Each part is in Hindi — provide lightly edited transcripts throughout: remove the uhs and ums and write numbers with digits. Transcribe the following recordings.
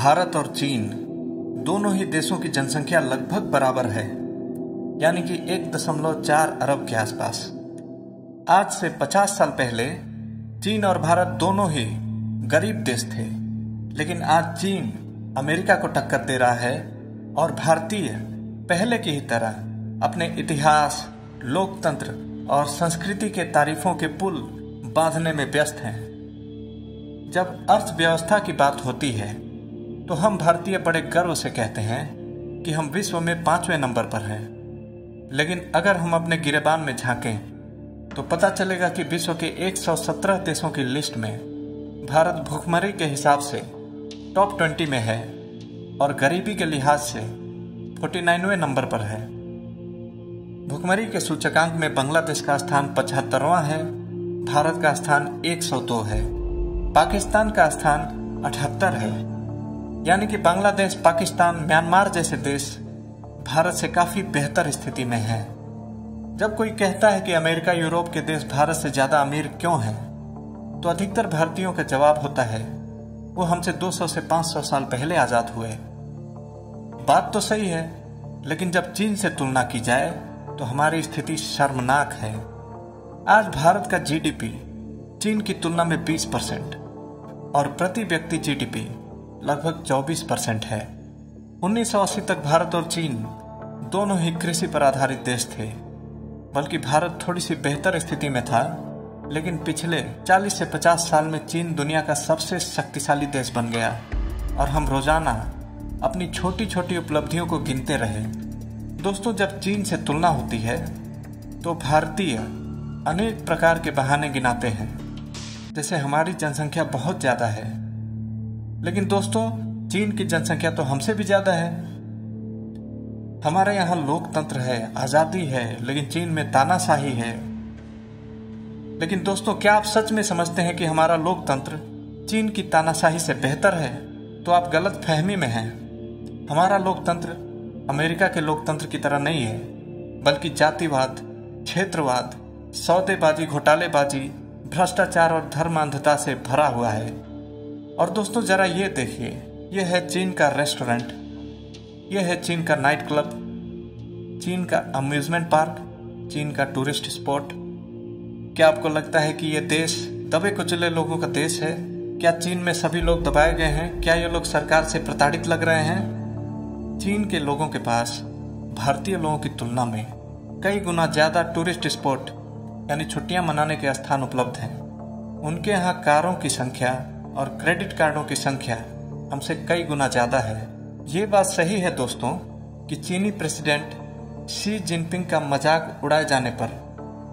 भारत और चीन दोनों ही देशों की जनसंख्या लगभग बराबर है, यानी कि 1.4 अरब के आसपास। आज से 50 साल पहले चीन और भारत दोनों ही गरीब देश थे, लेकिन आज चीन अमेरिका को टक्कर दे रहा है और भारतीय पहले की ही तरह अपने इतिहास, लोकतंत्र और संस्कृति के तारीफों के पुल बांधने में व्यस्त हैं। जब अर्थव्यवस्था की बात होती है तो हम भारतीय बड़े गर्व से कहते हैं कि हम विश्व में 5वें नंबर पर हैं, लेकिन अगर हम अपने गिरेबान में झांकें तो पता चलेगा कि विश्व के 117 देशों की लिस्ट में भारत भुखमरी के हिसाब से टॉप 20 में है और गरीबी के लिहाज से 49वें नंबर पर है। भुखमरी के सूचकांक में बांग्लादेश का स्थान 75वां है, भारत का स्थान 102 है, पाकिस्तान का स्थान 78 है। यानी कि बांग्लादेश, पाकिस्तान, म्यांमार जैसे देश भारत से काफी बेहतर स्थिति में हैं। जब कोई कहता है कि अमेरिका, यूरोप के देश भारत से ज्यादा अमीर क्यों हैं, तो अधिकतर भारतीयों का जवाब होता है वो हमसे 200 से 500 साल पहले आजाद हुए। बात तो सही है, लेकिन जब चीन से तुलना की जाए तो हमारी स्थिति शर्मनाक है। आज भारत का जीडीपी चीन की तुलना में 20% और प्रति व्यक्ति जीडीपी लगभग 24% है। 1980 तक भारत और चीन दोनों ही कृषि पर आधारित देश थे, बल्कि भारत थोड़ी सी बेहतर स्थिति में था, लेकिन पिछले 40 से 50 साल में चीन दुनिया का सबसे शक्तिशाली देश बन गया और हम रोजाना अपनी छोटी छोटी उपलब्धियों को गिनते रहे। दोस्तों, जब चीन से तुलना होती है तो भारतीय अनेक प्रकार के बहाने गिनाते हैं, जैसे हमारी जनसंख्या बहुत ज्यादा है। लेकिन दोस्तों, चीन की जनसंख्या तो हमसे भी ज्यादा है। हमारे यहाँ लोकतंत्र है, आजादी है, लेकिन चीन में तानाशाही है। लेकिन दोस्तों, क्या आप सच में समझते हैं कि हमारा लोकतंत्र चीन की तानाशाही से बेहतर है? तो आप गलत फहमी में हैं। हमारा लोकतंत्र अमेरिका के लोकतंत्र की तरह नहीं है, बल्कि जातिवाद, क्षेत्रवाद, सौदेबाजी, घोटालेबाजी, भ्रष्टाचार और धर्मांधता से भरा हुआ है। और दोस्तों, जरा ये देखिए, ये है चीन का रेस्टोरेंट, ये है चीन का नाइट क्लब, चीन का अम्यूजमेंट पार्क, चीन का टूरिस्ट स्पॉट। क्या आपको लगता है कि ये देश दबे कुचले लोगों का देश है? क्या चीन में सभी लोग दबाए गए हैं? क्या ये लोग सरकार से प्रताड़ित लग रहे हैं? चीन के लोगों के पास भारतीय लोगों की तुलना में कई गुना ज्यादा टूरिस्ट स्पॉट यानी छुट्टियां मनाने के स्थान उपलब्ध हैं। उनके यहाँ कारों की संख्या और क्रेडिट कार्डों की संख्या हमसे कई गुना ज्यादा है। ये बात सही है दोस्तों कि चीनी प्रेसिडेंट शी जिनपिंग का मजाक उड़ाए जाने पर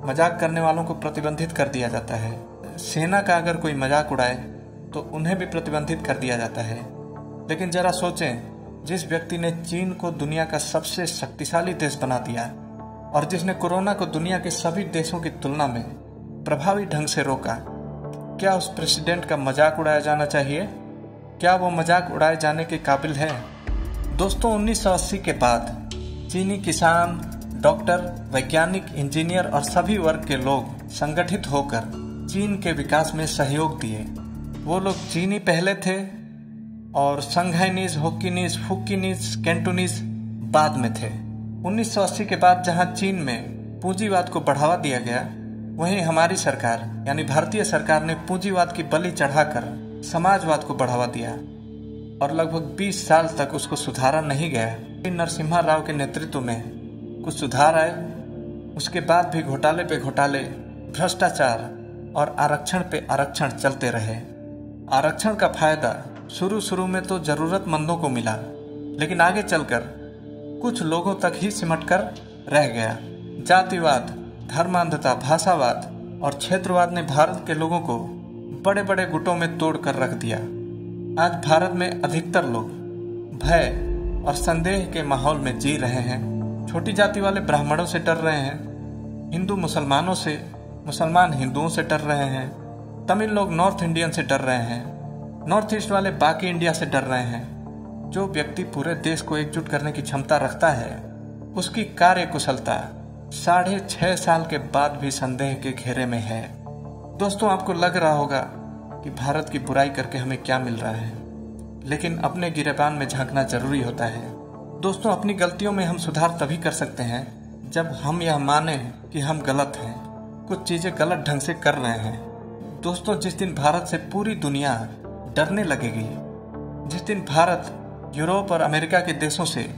मजाक करने वालों को प्रतिबंधित कर दिया जाता है। सेना का अगर कोई मजाक उड़ाए तो उन्हें भी प्रतिबंधित कर दिया जाता है। लेकिन जरा सोचें, जिस व्यक्ति ने चीन को दुनिया का सबसे शक्तिशाली देश बना दिया और जिसने कोरोना को दुनिया के सभी देशों की तुलना में प्रभावी ढंग से रोका, क्या उस प्रेसिडेंट का मजाक उड़ाया जाना चाहिए? क्या वो मजाक उड़ाए जाने के काबिल है? दोस्तों, 1980 के बाद चीनी किसान, डॉक्टर, वैज्ञानिक, इंजीनियर और सभी वर्ग के लोग संगठित होकर चीन के विकास में सहयोग दिए। वो लोग चीनी पहले थे और संघाइनीज, होक्किनीज, फुक्किनीज, कैंटोनीज बाद में थे। 1980 के बाद जहां चीन में पूंजीवाद को बढ़ावा दिया गया, वहीं हमारी सरकार यानी भारतीय सरकार ने पूंजीवाद की बलि चढ़ाकर समाजवाद को बढ़ावा दिया और लगभग 20 साल तक उसको सुधारा नहीं गया। नरसिम्हा राव के नेतृत्व में कुछ सुधार आए, उसके बाद भी घोटाले पे घोटाले, भ्रष्टाचार और आरक्षण पे आरक्षण चलते रहे। आरक्षण का फायदा शुरू में तो जरूरतमंदों को मिला, लेकिन आगे चलकर कुछ लोगों तक ही सिमटकर रह गया। जातिवाद, धर्मांधता, भाषावाद और क्षेत्रवाद ने भारत के लोगों को बड़े बड़े गुटों में तोड़कर रख दिया। आज भारत में अधिकतर लोग भय और संदेह के माहौल में जी रहे हैं। छोटी जाति वाले ब्राह्मणों से डर रहे हैं, हिंदू मुसलमानों से, मुसलमान हिंदुओं से डर रहे हैं, तमिल लोग नॉर्थ इंडियन से डर रहे हैं, नॉर्थ ईस्ट वाले बाकी इंडिया से डर रहे हैं। जो व्यक्ति पूरे देश को एकजुट करने की क्षमता रखता है, उसकी कार्य कुशलता 6.5 साल के बाद भी संदेह के घेरे में है। दोस्तों, आपको लग रहा होगा कि भारत की बुराई करके हमें क्या मिल रहा है, लेकिन अपने गिरेबान में झांकना जरूरी होता है। दोस्तों, अपनी गलतियों में हम सुधार तभी कर सकते हैं जब हम यह माने कि हम गलत हैं, कुछ चीजें गलत ढंग से कर रहे हैं। दोस्तों, जिस दिन भारत से पूरी दुनिया डरने लगेगी, जिस दिन भारत यूरोप और अमेरिका के देशों से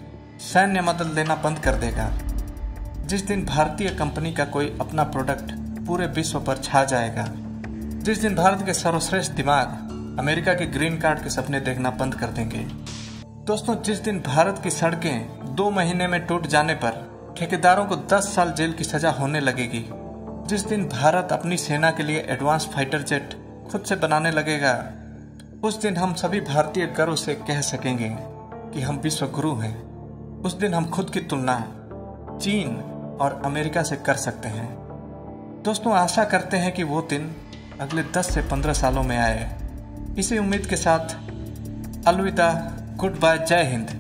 सैन्य मदद लेना बंद कर देगा, जिस दिन भारतीय कंपनी का कोई अपना प्रोडक्ट पूरे विश्व पर छा जाएगा, जिस दिन भारत के सर्वश्रेष्ठ दिमाग अमेरिका के ग्रीन कार्ड के सपने देखना बंद कर देंगे। दोस्तों, जिस दिन भारत की सड़कें 2 महीने में टूट जाने पर ठेकेदारों को 10 साल जेल की सजा होने लगेगी, जिस दिन भारत अपनी सेना के लिए एडवांस फाइटर जेट खुद से बनाने लगेगा, उस दिन हम सभी भारतीय गर्व से कह सकेंगे कि हम विश्व गुरु हैं। उस दिन हम खुद की तुलना चीन और अमेरिका से कर सकते हैं। दोस्तों, आशा करते हैं कि वो दिन अगले 10 से 15 सालों में आए। इसी उम्मीद के साथ अलविदा, गुड बाय, जय हिंद।